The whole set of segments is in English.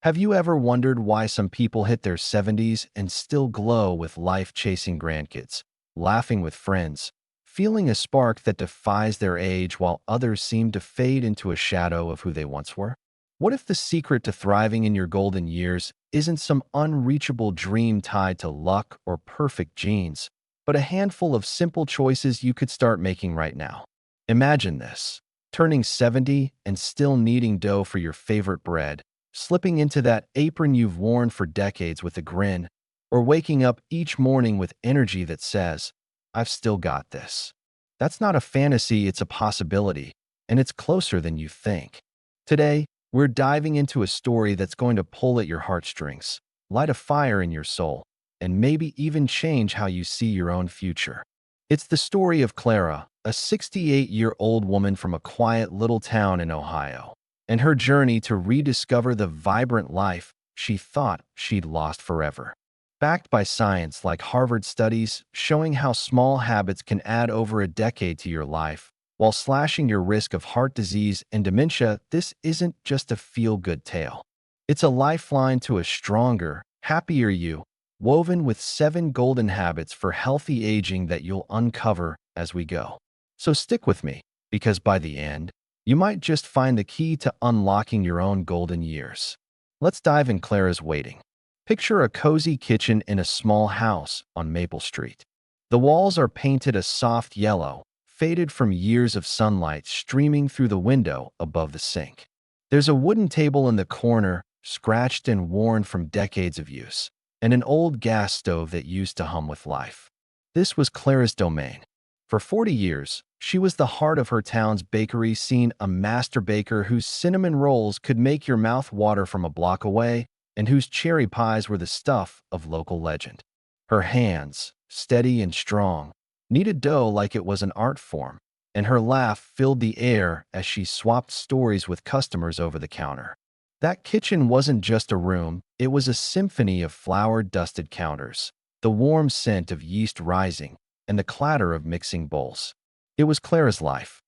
Have you ever wondered why some people hit their 70s and still glow with life-chasing grandkids, laughing with friends, feeling a spark that defies their age while others seem to fade into a shadow of who they once were? What if the secret to thriving in your golden years isn't some unreachable dream tied to luck or perfect genes, but a handful of simple choices you could start making right now? Imagine this: turning 70 and still kneading dough for your favorite bread, slipping into that apron you've worn for decades with a grin, or waking up each morning with energy that says, "I've still got this." That's not a fantasy, it's a possibility, and it's closer than you think. Today, we're diving into a story that's going to pull at your heartstrings, light a fire in your soul, and maybe even change how you see your own future. It's the story of Clara, a 68-year-old woman from a quiet little town in Ohio, and her journey to rediscover the vibrant life she thought she'd lost forever. Backed by science like Harvard studies showing how small habits can add over a decade to your life, while slashing your risk of heart disease and dementia, this isn't just a feel-good tale. It's a lifeline to a stronger, happier you, woven with 7 golden habits for healthy aging that you'll uncover as we go. So stick with me, because by the end, you might just find the key to unlocking your own golden years. Let's dive in. Clara's waiting. Picture a cozy kitchen in a small house on Maple Street. The walls are painted a soft yellow, faded from years of sunlight streaming through the window above the sink. There's a wooden table in the corner, scratched and worn from decades of use, and an old gas stove that used to hum with life. This was Clara's domain. For 40 years, she was the heart of her town's bakery scene, a master baker whose cinnamon rolls could make your mouth water from a block away, and whose cherry pies were the stuff of local legend. Her hands, steady and strong, kneaded dough like it was an art form, and her laugh filled the air as she swapped stories with customers over the counter. That kitchen wasn't just a room, it was a symphony of flour-dusted counters, the warm scent of yeast rising, and the clatter of mixing bowls. It was Clara's life.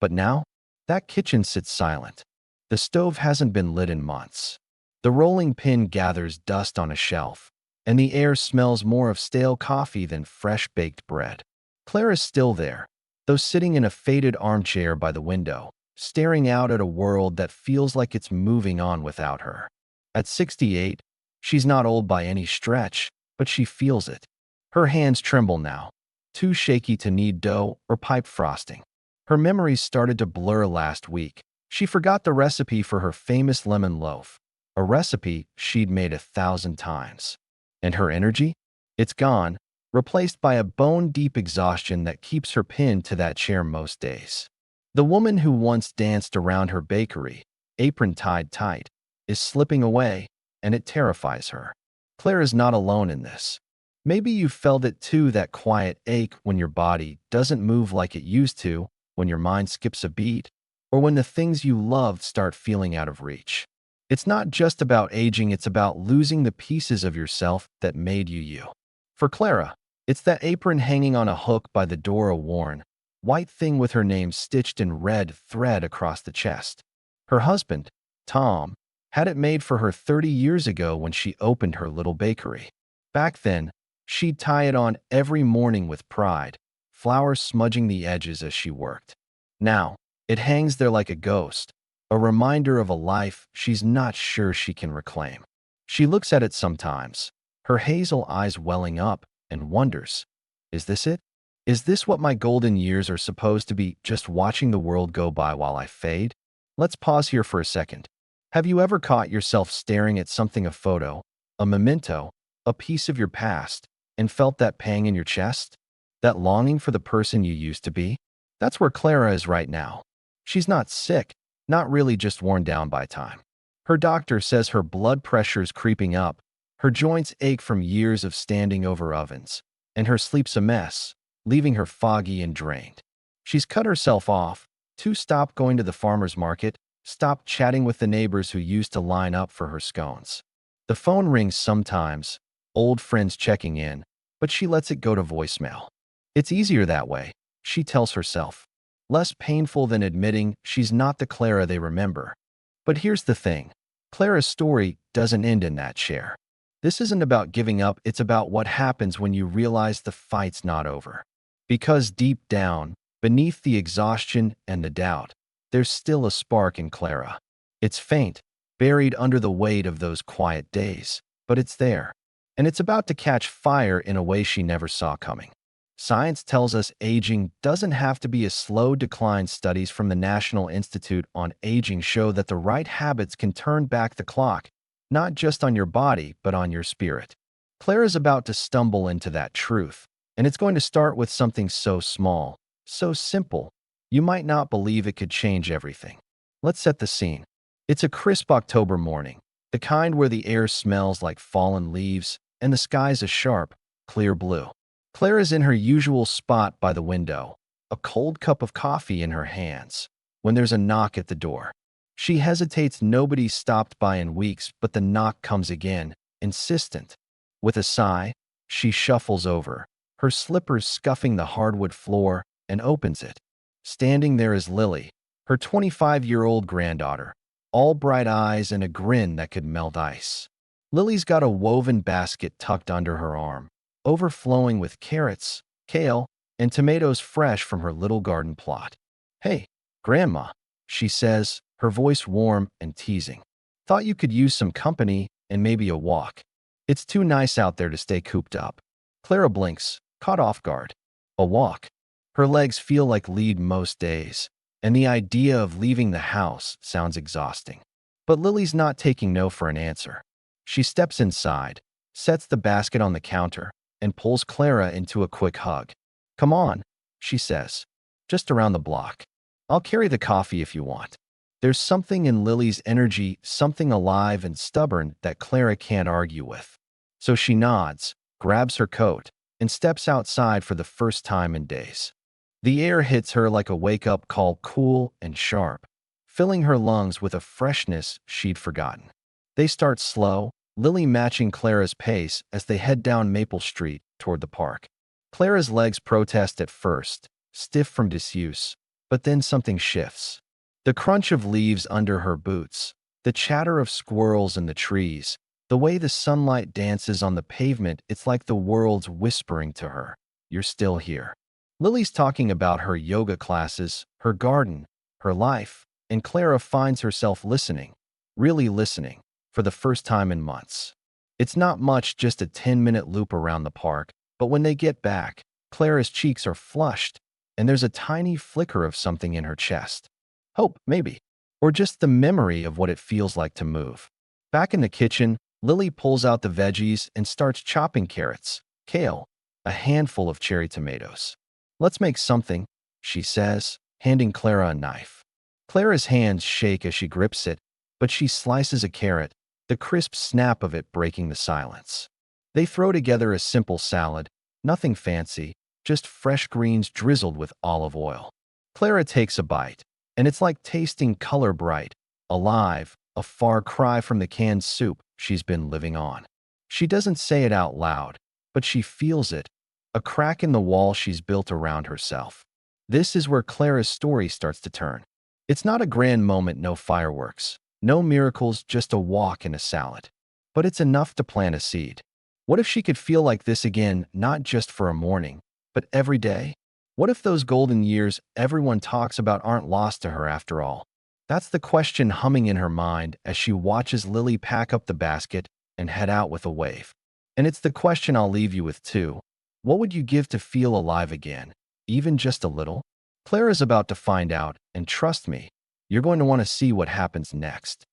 But now, that kitchen sits silent. The stove hasn't been lit in months. The rolling pin gathers dust on a shelf, and the air smells more of stale coffee than fresh baked bread. Clara's still there, though sitting in a faded armchair by the window, staring out at a world that feels like it's moving on without her. At 68, she's not old by any stretch, but she feels it. Her hands tremble now, too shaky to knead dough or pipe frosting. Her memories started to blur last week. She forgot the recipe for her famous lemon loaf, a recipe she'd made 1,000 times. And her energy? It's gone, replaced by a bone-deep exhaustion that keeps her pinned to that chair most days. The woman who once danced around her bakery, apron tied tight, is slipping away, and it terrifies her. Clara's not alone in this. Maybe you felt it too, that quiet ache when your body doesn't move like it used to, when your mind skips a beat, or when the things you loved start feeling out of reach. It's not just about aging, it's about losing the pieces of yourself that made you you. For Clara, it's that apron hanging on a hook by the door, a worn, white thing with her name stitched in red thread across the chest. Her husband, Tom, had it made for her 30 years ago when she opened her little bakery. Back then, she'd tie it on every morning with pride, flour smudging the edges as she worked. Now, it hangs there like a ghost, a reminder of a life she's not sure she can reclaim. She looks at it sometimes, her hazel eyes welling up, and wonders, is this it? Is this what my golden years are supposed to be, just watching the world go by while I fade? Let's pause here for a second. Have you ever caught yourself staring at something, a photo, a memento, a piece of your past, and felt that pang in your chest? That longing for the person you used to be? That's where Clara is right now. She's not sick, not really, just worn down by time. Her doctor says her blood pressure's creeping up, her joints ache from years of standing over ovens, and her sleep's a mess, leaving her foggy and drained. She's cut herself off, to stop going to the farmer's market, stop chatting with the neighbors who used to line up for her scones. The phone rings sometimes, old friends checking in, but she lets it go to voicemail. It's easier that way, she tells herself. Less painful than admitting she's not the Clara they remember. But here's the thing. Clara's story doesn't end in that chair. This isn't about giving up, it's about what happens when you realize the fight's not over. Because deep down, beneath the exhaustion and the doubt, there's still a spark in Clara. It's faint, buried under the weight of those quiet days, but it's there. And it's about to catch fire in a way she never saw coming. Science tells us aging doesn't have to be a slow decline. Studies from the National Institute on Aging show that the right habits can turn back the clock, not just on your body, but on your spirit. Clara's about to stumble into that truth, and it's going to start with something so small, so simple, you might not believe it could change everything. Let's set the scene. It's a crisp October morning, the kind where the air smells like fallen leaves and the sky's a sharp, clear blue. Clara's in her usual spot by the window, a cold cup of coffee in her hands, when there's a knock at the door. She hesitates. Nobody's stopped by in weeks, but the knock comes again, insistent. With a sigh, she shuffles over, her slippers scuffing the hardwood floor, and opens it. Standing there is Lily, her 25-year-old granddaughter, all bright eyes and a grin that could melt ice. Lily's got a woven basket tucked under her arm, overflowing with carrots, kale, and tomatoes fresh from her little garden plot. "Hey, Grandma," she says, her voice warm and teasing. "Thought you could use some company and maybe a walk. It's too nice out there to stay cooped up." Clara blinks, caught off guard. A walk. Her legs feel like lead most days, and the idea of leaving the house sounds exhausting. But Lily's not taking no for an answer. She steps inside, sets the basket on the counter, and pulls Clara into a quick hug. "Come on," she says. "Just around the block. I'll carry the coffee if you want." There's something in Lily's energy, something alive and stubborn that Clara can't argue with. So she nods, grabs her coat, and steps outside for the first time in days. The air hits her like a wake-up call, cool and sharp, filling her lungs with a freshness she'd forgotten. They start slow, Lily matching Clara's pace as they head down Maple Street toward the park. Clara's legs protest at first, stiff from disuse, but then something shifts. The crunch of leaves under her boots, the chatter of squirrels in the trees, the way the sunlight dances on the pavement, it's like the world's whispering to her, "You're still here." Lily's talking about her yoga classes, her garden, her life, and Clara finds herself listening, really listening, for the first time in months. It's not much, just a 10-minute loop around the park, but when they get back, Clara's cheeks are flushed, and there's a tiny flicker of something in her chest. Hope, maybe. Or just the memory of what it feels like to move. Back in the kitchen, Lily pulls out the veggies and starts chopping carrots, kale, a handful of cherry tomatoes. "Let's make something," she says, handing Clara a knife. Clara's hands shake as she grips it, but she slices a carrot, the crisp snap of it breaking the silence. They throw together a simple salad, nothing fancy, just fresh greens drizzled with olive oil. Clara takes a bite, and it's like tasting color bright, alive, a far cry from the canned soup she's been living on. She doesn't say it out loud, but she feels it, a crack in the wall she's built around herself. This is where Clara's story starts to turn. It's not a grand moment, no fireworks, no miracles, just a walk and a salad. But it's enough to plant a seed. What if she could feel like this again, not just for a morning, but every day? What if those golden years everyone talks about aren't lost to her after all? That's the question humming in her mind as she watches Lily pack up the basket and head out with a wave. And it's the question I'll leave you with too. What would you give to feel alive again, even just a little? Clara's about to find out, and trust me, you're going to want to see what happens next.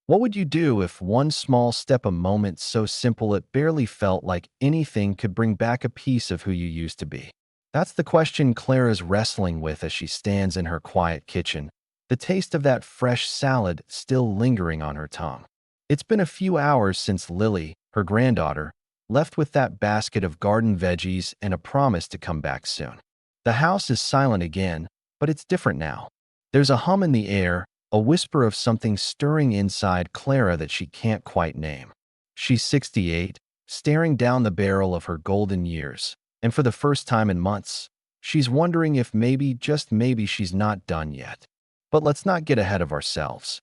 What would you do if one small step, a moment so simple it barely felt like anything could bring back a piece of who you used to be? That's the question Clara's wrestling with as she stands in her quiet kitchen, the taste of that fresh salad still lingering on her tongue. It's been a few hours since Lily, her granddaughter, left with that basket of garden veggies and a promise to come back soon. The house is silent again, but it's different now. There's a hum in the air, a whisper of something stirring inside Clara that she can't quite name. She's 68, staring down the barrel of her golden years, and for the first time in months, she's wondering if maybe, just maybe, she's not done yet. But let's not get ahead of ourselves.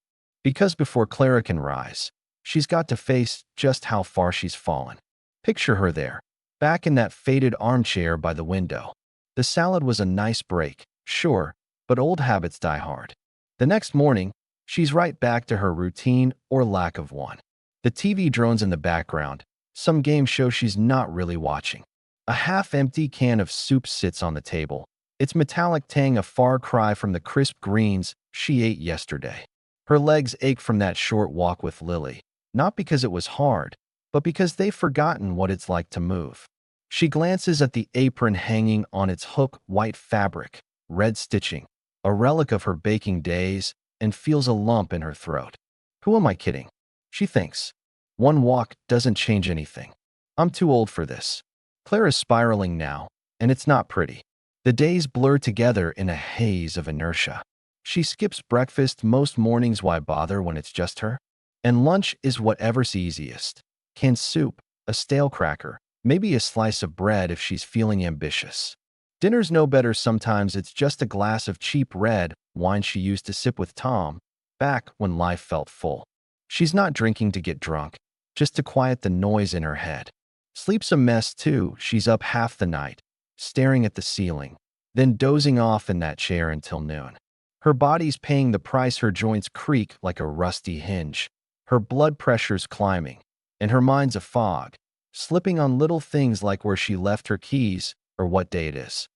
Because before Clara can rise, she's got to face just how far she's fallen. Picture her there, back in that faded armchair by the window. The salad was a nice break, sure, but old habits die hard. The next morning, she's right back to her routine or lack of one. The TV drones in the background, some game show she's not really watching. A half-empty can of soup sits on the table, its metallic tang a far cry from the crisp greens she ate yesterday. Her legs ache from that short walk with Lily, not because it was hard, but because they've forgotten what it's like to move. She glances at the apron hanging on its hook white fabric, red stitching, a relic of her baking days, and feels a lump in her throat. Who am I kidding? She thinks. One walk doesn't change anything. I'm too old for this. Clara's spiraling now, and it's not pretty. The days blur together in a haze of inertia. She skips breakfast most mornings. Why bother when it's just her? And lunch is whatever's easiest. Canned soup, a stale cracker, maybe a slice of bread if she's feeling ambitious. Dinner's no better. Sometimes it's just a glass of cheap red wine she used to sip with Tom, back when life felt full. She's not drinking to get drunk, just to quiet the noise in her head. Sleep's a mess too. She's up half the night, staring at the ceiling, then dozing off in that chair until noon. Her body's paying the price. Her joints creak like a rusty hinge. Her blood pressure's climbing, and her mind's a fog, slipping on little things like where she left her keys or what day it is.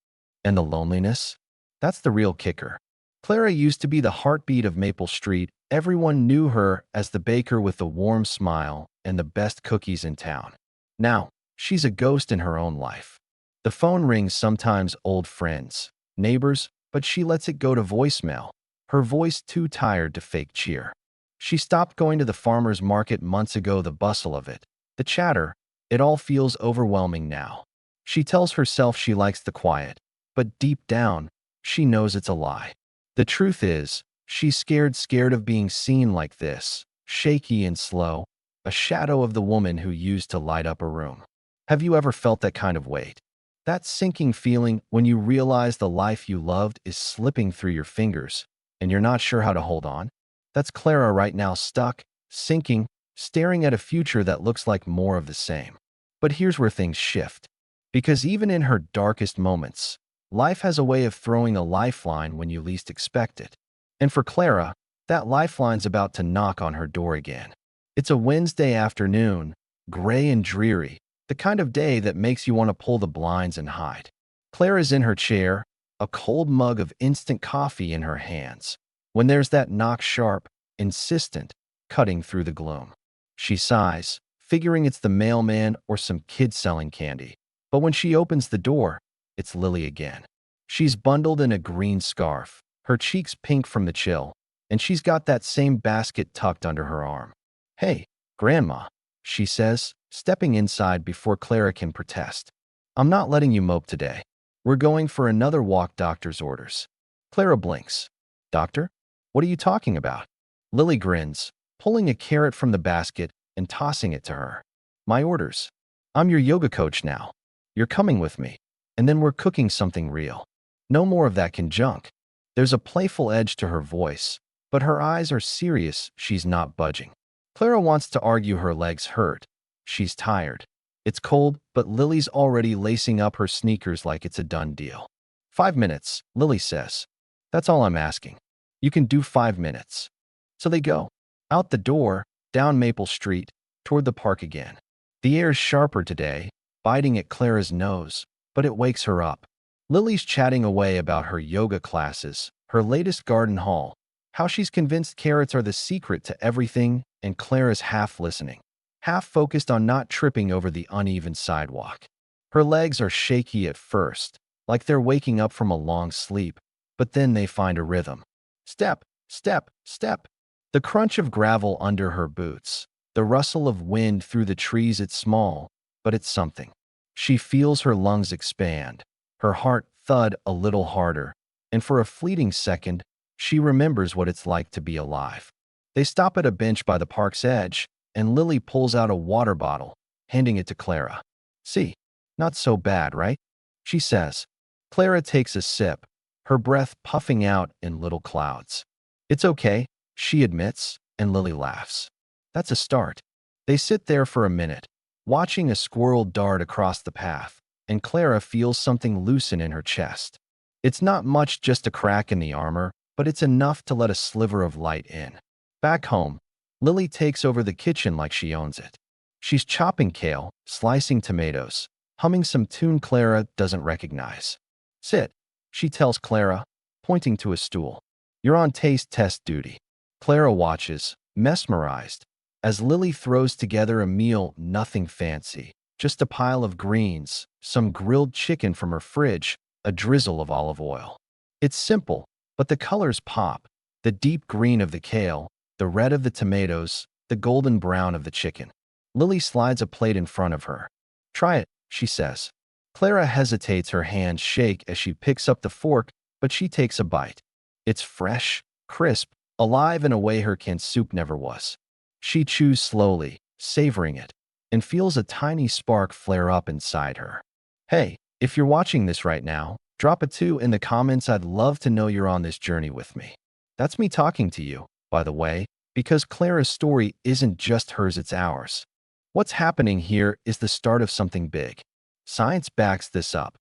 And the loneliness? That's the real kicker. Clara used to be the heartbeat of Maple Street. Everyone knew her as the baker with the warm smile and the best cookies in town. Now, she's a ghost in her own life. The phone rings sometimes, old friends, neighbors, but she lets it go to voicemail, her voice too tired to fake cheer. She stopped going to the farmer's market months ago. The bustle of it, the chatter, it all feels overwhelming now. She tells herself she likes the quiet, but deep down, she knows it's a lie. The truth is, she's scared of being seen like this, shaky and slow, a shadow of the woman who used to light up a room. Have you ever felt that kind of weight? That sinking feeling when you realize the life you loved is slipping through your fingers, and you're not sure how to hold on? That's Clara right now, stuck, sinking, staring at a future that looks like more of the same. But here's where things shift. Because even in her darkest moments, life has a way of throwing a lifeline when you least expect it. And for Clara, that lifeline's about to knock on her door again. It's a Wednesday afternoon, gray and dreary, the kind of day that makes you want to pull the blinds and hide. Clara's in her chair, a cold mug of instant coffee in her hands, when there's that knock, sharp, insistent, cutting through the gloom. She sighs, figuring it's the mailman or some kid selling candy. But when she opens the door, it's Lily again. She's bundled in a green scarf, her cheeks pink from the chill, and she's got that same basket tucked under her arm. "Hey, Grandma," she says, stepping inside before Clara can protest. "I'm not letting you mope today. We're going for another walk. Doctor's orders." Clara blinks. "Doctor? What are you talking about?" Lily grins, pulling a carrot from the basket and tossing it to her. "My orders. I'm your yoga coach now. You're coming with me, and then we're cooking something real. No more of that junk." There's a playful edge to her voice, but her eyes are serious. She's not budging. Clara wants to argue her legs hurt. She's tired. It's cold, but Lily's already lacing up her sneakers like it's a done deal. 5 minutes, Lily says. "That's all I'm asking. You can do 5 minutes." So they go. Out the door, down Maple Street, toward the park again. The air's sharper today, biting at Clara's nose, but it wakes her up. Lily's chatting away about her yoga classes, her latest garden haul, how she's convinced carrots are the secret to everything, and Clara's half listening, half focused on not tripping over the uneven sidewalk. Her legs are shaky at first, like they're waking up from a long sleep, but then they find a rhythm. Step, step, step. The crunch of gravel under her boots, the rustle of wind through the trees. It's small, but it's something. She feels her lungs expand, her heart thud a little harder, and for a fleeting second, she remembers what it's like to be alive. They stop at a bench by the park's edge, and Lily pulls out a water bottle, handing it to Clara. "See, not so bad, right?" she says. Clara takes a sip, her breath puffing out in little clouds. "It's okay," she admits, and Lily laughs. That's a start. They sit there for a minute, watching a squirrel dart across the path, and Clara feels something loosen in her chest. It's not much, just a crack in the armor, but it's enough to let a sliver of light in. Back home, Lily takes over the kitchen like she owns it. She's chopping kale, slicing tomatoes, humming some tune Clara doesn't recognize. Sit, she tells Clara, pointing to a stool. You're on taste test duty. Clara watches, mesmerized, as Lily throws together a meal, nothing fancy, just a pile of greens, some grilled chicken from her fridge, a drizzle of olive oil. It's simple, but the colors pop. The deep green of the kale, the red of the tomatoes, the golden brown of the chicken. Lily slides a plate in front of her. Try it, she says. Clara hesitates, her hands shake as she picks up the fork, but she takes a bite. It's fresh, crisp, alive in a way her canned soup never was. She chews slowly, savoring it, and feels a tiny spark flare up inside her. Hey, if you're watching this right now, drop a 2 in the comments. I'd love to know you're on this journey with me. That's me talking to you, by the way, because Clara's story isn't just hers, it's ours. What's happening here is the start of something big. Science backs this up.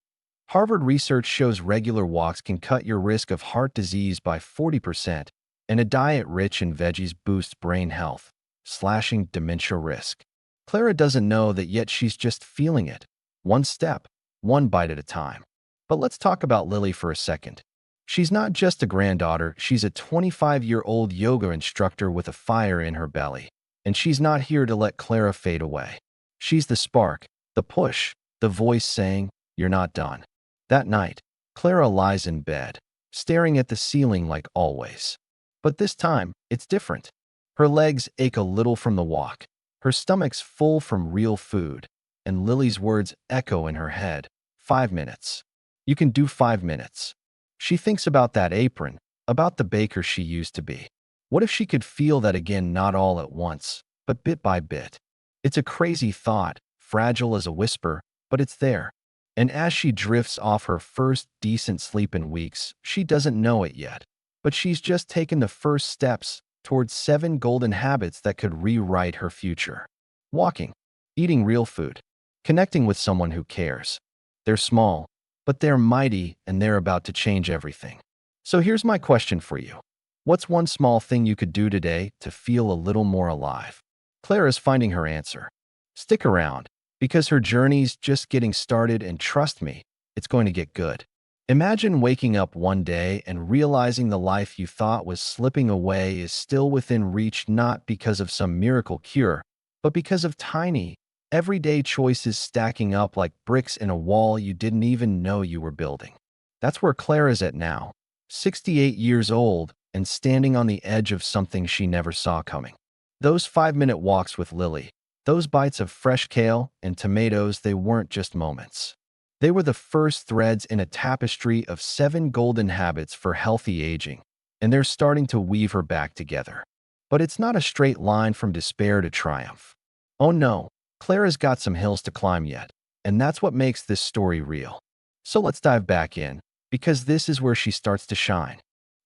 Harvard research shows regular walks can cut your risk of heart disease by 40%, and a diet rich in veggies boosts brain health, slashing dementia risk. Clara doesn't know that yet, she's just feeling it. One step, one bite at a time. But let's talk about Lily for a second. She's not just a granddaughter, she's a 25-year-old yoga instructor with a fire in her belly. And she's not here to let Clara fade away. She's the spark, the push, the voice saying, "You're not done." That night, Clara lies in bed, staring at the ceiling like always. But this time, it's different. Her legs ache a little from the walk, her stomach's full from real food, and Lily's words echo in her head. 5 minutes. You can do 5 minutes. She thinks about that apron, about the baker she used to be. What if she could feel that again, not all at once, but bit by bit? It's a crazy thought, fragile as a whisper, but it's there. And as she drifts off her first decent sleep in weeks, she doesn't know it yet. But she's just taken the first steps towards 7 golden habits that could rewrite her future. Walking, eating real food, connecting with someone who cares. They're small, but they're mighty, and they're about to change everything. So here's my question for you. What's one small thing you could do today to feel a little more alive? Clara's finding her answer. Stick around, because her journey's just getting started, and trust me, it's going to get good. Imagine waking up one day and realizing the life you thought was slipping away is still within reach, not because of some miracle cure, but because of tiny, everyday choices stacking up like bricks in a wall you didn't even know you were building. That's where Clara's at now, 68 years old, and standing on the edge of something she never saw coming. Those 5-minute walks with Lily, those bites of fresh kale and tomatoes, they weren't just moments. They were the first threads in a tapestry of 7 golden habits for healthy aging, and they're starting to weave her back together. But it's not a straight line from despair to triumph. Oh no, Clara's got some hills to climb yet, and that's what makes this story real. So let's dive back in, because this is where she starts to shine.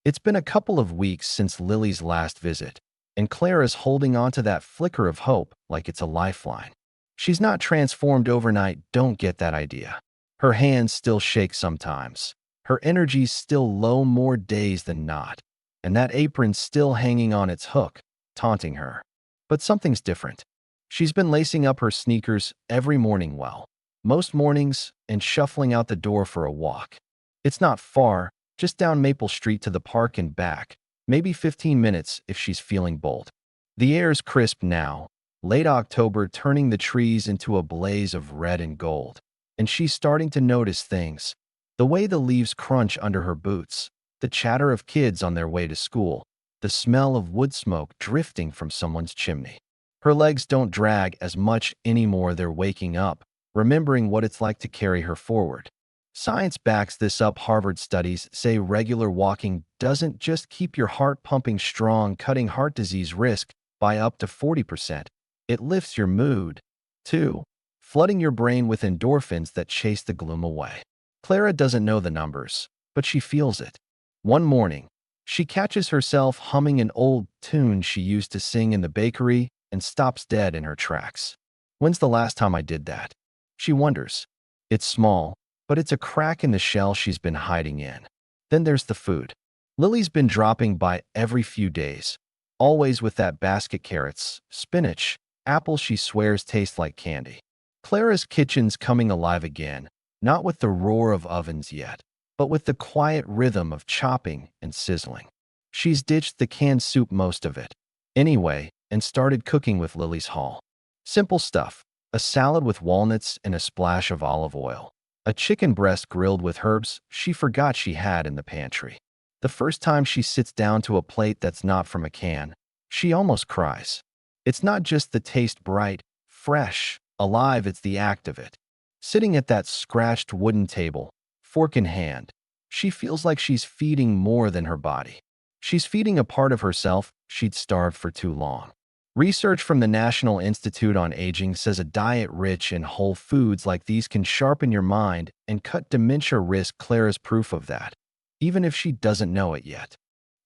It's been a couple of weeks since Lily's last visit, and Clara's holding on to that flicker of hope like it's a lifeline. She's not transformed overnight, don't get that idea. Her hands still shake sometimes. Her energy's still low more days than not, and that apron's still hanging on its hook, taunting her. But something's different. She's been lacing up her sneakers every morning, well, most mornings, and shuffling out the door for a walk. It's not far, just down Maple Street to the park and back, maybe 15 minutes if she's feeling bold. The air's crisp now, late October, turning the trees into a blaze of red and gold. And she's starting to notice things. The way the leaves crunch under her boots, the chatter of kids on their way to school, the smell of wood smoke drifting from someone's chimney. Her legs don't drag as much anymore, they're waking up, remembering what it's like to carry her forward. Science backs this up. Harvard studies say regular walking doesn't just keep your heart pumping strong, cutting heart disease risk by up to 40%. It lifts your mood, too, flooding your brain with endorphins that chase the gloom away. Clara doesn't know the numbers, but she feels it. One morning, She catches herself humming an old tune she used to sing in the bakery and stops dead in her tracks. When's the last time I did that? She wonders. It's small, but it's a crack in the shell she's been hiding in. Then there's the food. Lily's been dropping by every few days, always with that basket carrots, spinach, apples she swears taste like candy. Clara's kitchen's coming alive again, not with the roar of ovens yet, but with the quiet rhythm of chopping and sizzling. She's ditched the canned soup most of it, anyway, and started cooking with Lily's haul. Simple stuff, a salad with walnuts and a splash of olive oil. A chicken breast grilled with herbs she forgot she had in the pantry. The first time she sits down to a plate that's not from a can, she almost cries. It's not just the taste bright, fresh, alive, it's the act of it. Sitting at that scratched wooden table, fork in hand, she feels like she's feeding more than her body. She's feeding a part of herself she'd starved for too long. Research from the National Institute on Aging says a diet rich in whole foods like these can sharpen your mind and cut dementia risk. Clara's proof of that, even if she doesn't know it yet.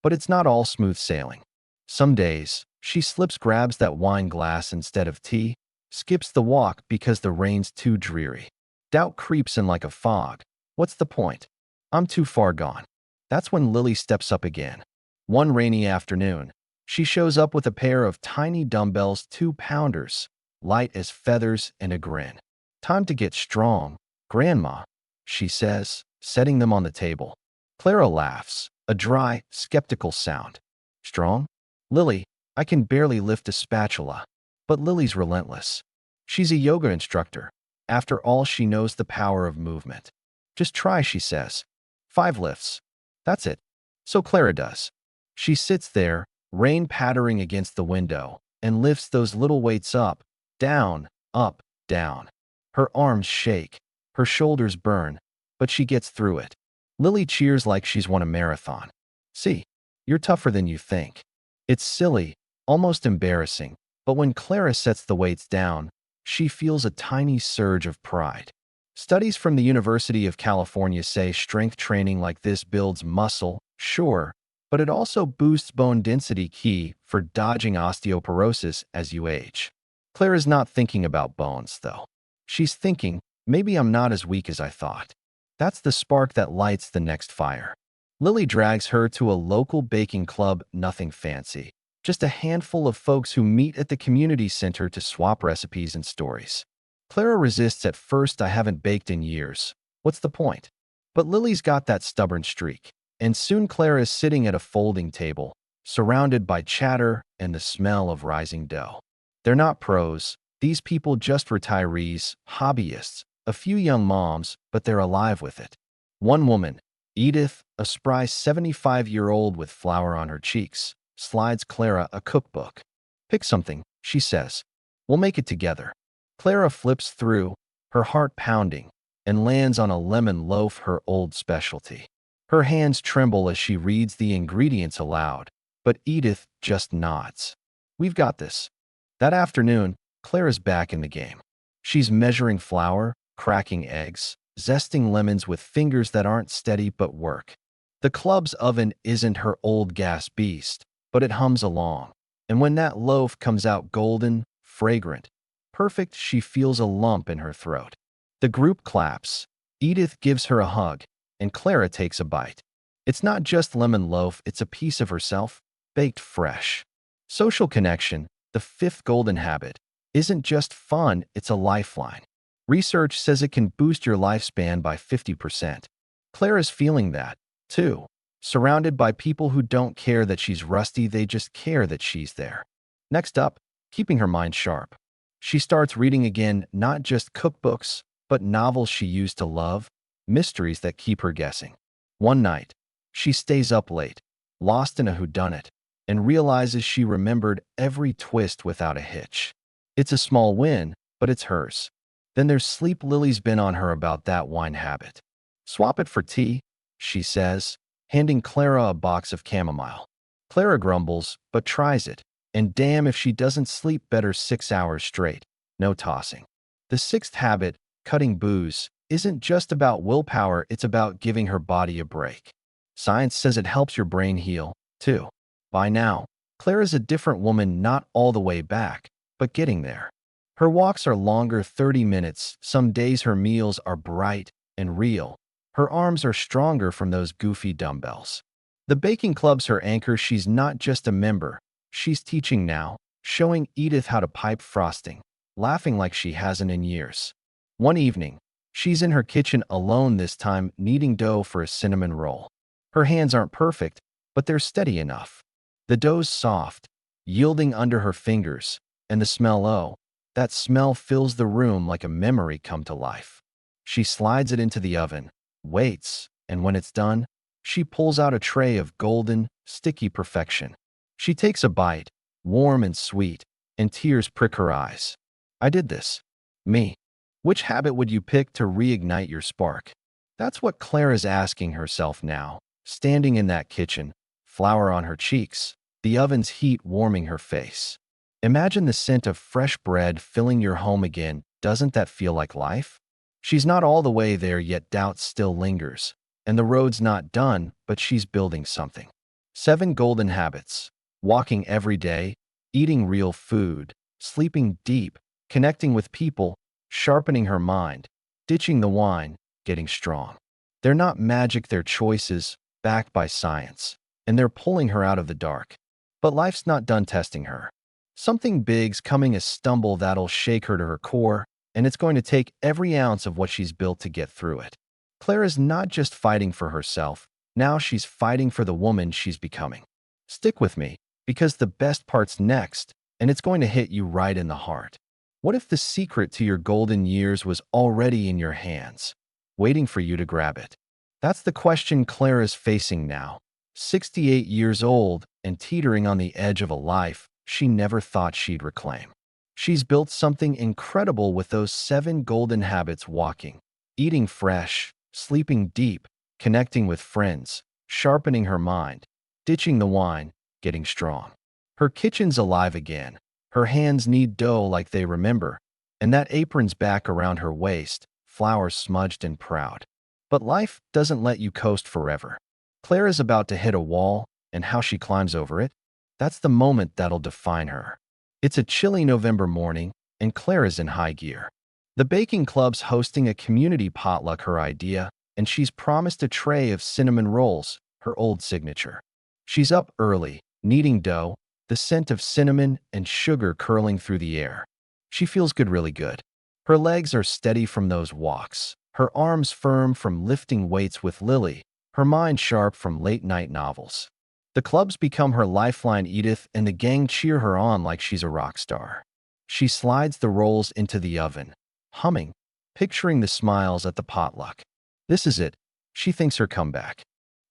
But it's not all smooth sailing. Some days, she grabs that wine glass instead of tea, skips the walk because the rain's too dreary. Doubt creeps in like a fog. What's the point? I'm too far gone. That's when Lily steps up again. One rainy afternoon, she shows up with a pair of tiny dumbbells, 2-pounders, light as feathers, and a grin. Time to get strong, Grandma, she says, setting them on the table. Clara laughs, a dry, skeptical sound. Strong? Lily, I can barely lift a spatula. But Lily's relentless. She's a yoga instructor. After all, she knows the power of movement. Just try, she says. 5 lifts. That's it. So Clara does. She sits there, rain pattering against the window, and lifts those little weights up, down, up, down. Her arms shake, her shoulders burn, but she gets through it. Lily cheers like she's won a marathon. See, you're tougher than you think. It's silly, almost embarrassing, but when Clara sets the weights down, she feels a tiny surge of pride. Studies from the University of California say strength training like this builds muscle, sure, but it also boosts bone density, key for dodging osteoporosis as you age. Clara's not thinking about bones, though. She's thinking, maybe I'm not as weak as I thought. That's the spark that lights the next fire. Lily drags her to a local baking club, nothing fancy. Just a handful of folks who meet at the community center to swap recipes and stories. Clara resists at first. I haven't baked in years. What's the point? But Lily's got that stubborn streak. And soon Clara is sitting at a folding table, surrounded by chatter and the smell of rising dough. They're not pros. These people just retirees, hobbyists, a few young moms, but they're alive with it. One woman, Edith, a spry 75-year-old with flour on her cheeks, slides Clara a cookbook. Pick something, she says. We'll make it together. Clara flips through, her heart pounding, and lands on a lemon loaf, her old specialty. Her hands tremble as she reads the ingredients aloud, but Edith just nods. We've got this. That afternoon, Clara's back in the game. She's measuring flour, cracking eggs, zesting lemons with fingers that aren't steady but work. The club's oven isn't her old gas beast, but it hums along. And when that loaf comes out golden, fragrant, perfect, she feels a lump in her throat. The group claps. Edith gives her a hug, and Clara takes a bite. It's not just lemon loaf, it's a piece of herself, baked fresh. Social connection, the 5th golden habit, isn't just fun, it's a lifeline. Research says it can boost your lifespan by 50%. Clara's feeling that, too. Surrounded by people who don't care that she's rusty, they just care that she's there. Next up, keeping her mind sharp. She starts reading again, not just cookbooks, but novels she used to love, mysteries that keep her guessing. One night, she stays up late, lost in a whodunit, and realizes she remembered every twist without a hitch. It's a small win, but it's hers. Then there's sleep. Lily's been on her about that wine habit. Swap it for tea, she says, handing Clara a box of chamomile. Clara grumbles, but tries it, and damn if she doesn't sleep better 6 hours straight. No tossing. The 6th habit, cutting booze, isn't just about willpower, it's about giving her body a break. Science says it helps your brain heal, too. By now, Clara's a different woman, not all the way back, but getting there. Her walks are longer, 30 minutes. Some days her meals are bright and real. Her arms are stronger from those goofy dumbbells. The baking club's her anchor. She's not just a member. She's teaching now, showing Edith how to pipe frosting, laughing like she hasn't in years. One evening, she's in her kitchen alone this time, kneading dough for a cinnamon roll. Her hands aren't perfect, but they're steady enough. The dough's soft, yielding under her fingers, and the smell, oh, that smell fills the room like a memory come to life. She slides it into the oven, waits, and when it's done, she pulls out a tray of golden, sticky perfection. She takes a bite, warm and sweet, and tears prick her eyes. I did this. Me. Which habit would you pick to reignite your spark? That's what Clara's asking herself now, standing in that kitchen, flour on her cheeks, the oven's heat warming her face. Imagine the scent of fresh bread filling your home again. Doesn't that feel like life? She's not all the way there yet. Doubt still lingers, and the road's not done, but she's building something. 7 golden habits. Walking every day, eating real food, sleeping deep, connecting with people, sharpening her mind, ditching the wine, getting strong. They're not magic, they're choices, backed by science, and they're pulling her out of the dark. But life's not done testing her. Something big's coming, a stumble that'll shake her to her core, and it's going to take every ounce of what she's built to get through it. Clara's not just fighting for herself, now she's fighting for the woman she's becoming. Stick with me, because the best part's next, and it's going to hit you right in the heart. What if the secret to your golden years was already in your hands, waiting for you to grab it? That's the question Clara's facing now, 68 years old and teetering on the edge of a life she never thought she'd reclaim. She's built something incredible with those 7 golden habits: walking, eating fresh, sleeping deep, connecting with friends, sharpening her mind, ditching the wine, getting strong. Her kitchen's alive again. Her hands knead dough like they remember, and that apron's back around her waist, flour smudged and proud. But life doesn't let you coast forever. Clara's about to hit a wall, and how she climbs over it, that's the moment that'll define her. It's a chilly November morning, and Clara's in high gear. The baking club's hosting a community potluck, her idea, and she's promised a tray of cinnamon rolls, her old signature. She's up early, kneading dough, the scent of cinnamon and sugar curling through the air. She feels good, really good. Her legs are steady from those walks, her arms firm from lifting weights with Lily, her mind sharp from late-night novels. The club's become her lifeline. Edith and the gang cheer her on like she's a rock star. She slides the rolls into the oven, humming, picturing the smiles at the potluck. This is it, she thinks, her comeback.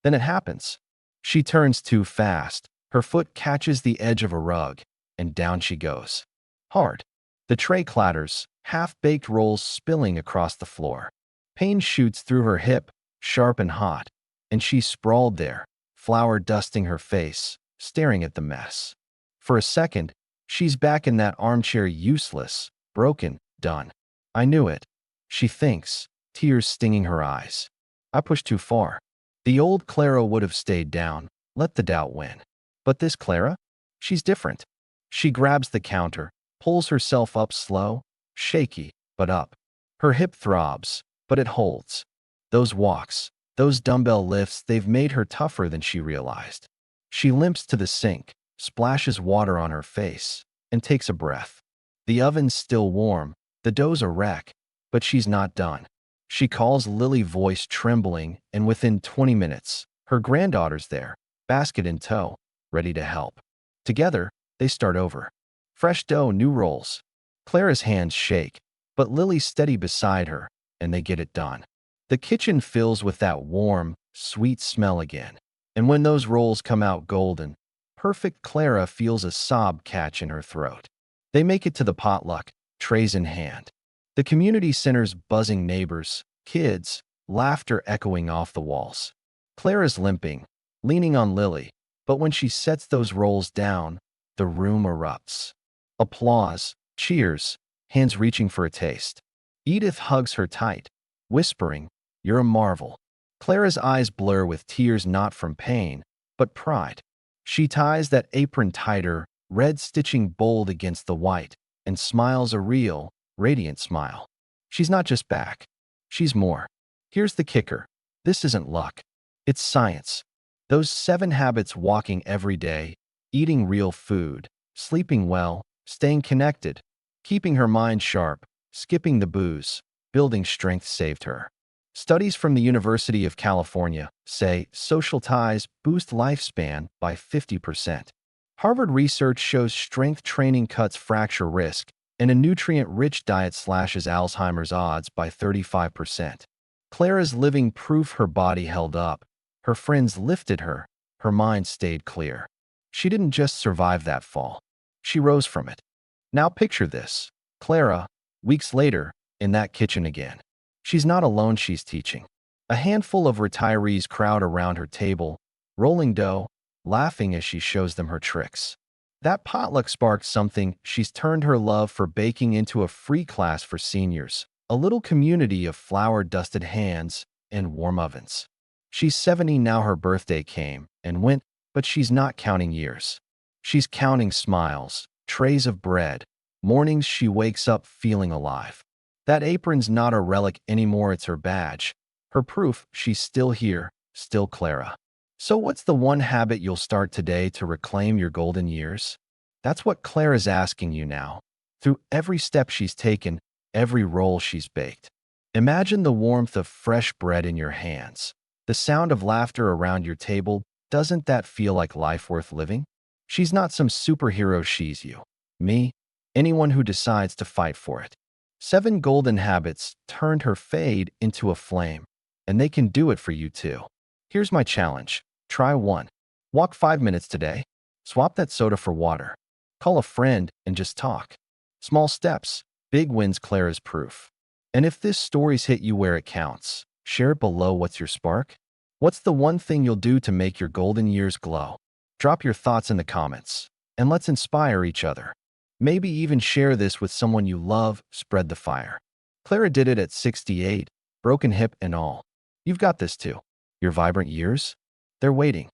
Then it happens. She turns too fast. Her foot catches the edge of a rug, and down she goes. Hard. The tray clatters, half-baked rolls spilling across the floor. Pain shoots through her hip, sharp and hot, and she's sprawled there, flour dusting her face, staring at the mess. For a second, she's back in that armchair, useless, broken, done. I knew it, she thinks, tears stinging her eyes. I pushed too far. The old Clara would have stayed down, let the doubt win. But this Clara? She's different. She grabs the counter, pulls herself up slow, shaky, but up. Her hip throbs, but it holds. Those walks, those dumbbell lifts, they've made her tougher than she realized. She limps to the sink, splashes water on her face, and takes a breath. The oven's still warm, the dough's a wreck, but she's not done. She calls Lily, voice trembling, and within 20 minutes, her granddaughter's there, basket in tow, ready to help. Together, they start over. Fresh dough, new rolls. Clara's hands shake, but Lily's steady beside her, and they get it done. The kitchen fills with that warm, sweet smell again. And when those rolls come out golden, perfect, Clara feels a sob catch in her throat. They make it to the potluck, trays in hand. The community center's buzzing, neighbors, kids, laughter echoing off the walls. Clara's limping, leaning on Lily, but when she sets those rolls down, the room erupts. Applause, cheers, hands reaching for a taste. Edith hugs her tight, whispering, "You're a marvel." Clara's eyes blur with tears not from pain, but pride. She ties that apron tighter, red stitching bold against the white, and smiles a real, radiant smile. She's not just back. She's more. Here's the kicker. This isn't luck. It's science. Those 7 habits: walking every day, eating real food, sleeping well, staying connected, keeping her mind sharp, skipping the booze, building strength saved her. Studies from the University of California say social ties boost lifespan by 50%. Harvard research shows strength training cuts fracture risk, and a nutrient-rich diet slashes Alzheimer's odds by 35%. Clara's living proof her body held up. Her friends lifted her. Her mind stayed clear. She didn't just survive that fall. She rose from it. Now picture this. Clara, weeks later, in that kitchen again. She's not alone, she's teaching. A handful of retirees crowd around her table, rolling dough, laughing as she shows them her tricks. That potluck sparked something. She's turned her love for baking into a free class for seniors, a little community of flour-dusted hands and warm ovens. She's 70 now. Her birthday came and went, but she's not counting years. She's counting smiles, trays of bread, mornings she wakes up feeling alive. That apron's not a relic anymore, it's her badge, her proof she's still here, still Clara. So what's the one habit you'll start today to reclaim your golden years? That's what Clara's asking you now. Through every step she's taken, every roll she's baked. Imagine the warmth of fresh bread in your hands, the sound of laughter around your table. Doesn't that feel like life worth living? She's not some superhero, she's you, me, anyone who decides to fight for it. 7 golden habits turned her fade into a flame, and they can do it for you too. Here's my challenge. Try 1. Walk 5 minutes today. Swap that soda for water. Call a friend and just talk. Small steps, big wins. Clara's proof. And if this story's hit you where it counts, share it below. What's your spark? What's the one thing you'll do to make your golden years glow? Drop your thoughts in the comments, and let's inspire each other. Maybe even share this with someone you love. Spread the fire. Clara did it at 68, broken hip and all. You've got this too. Your vibrant years? They're waiting.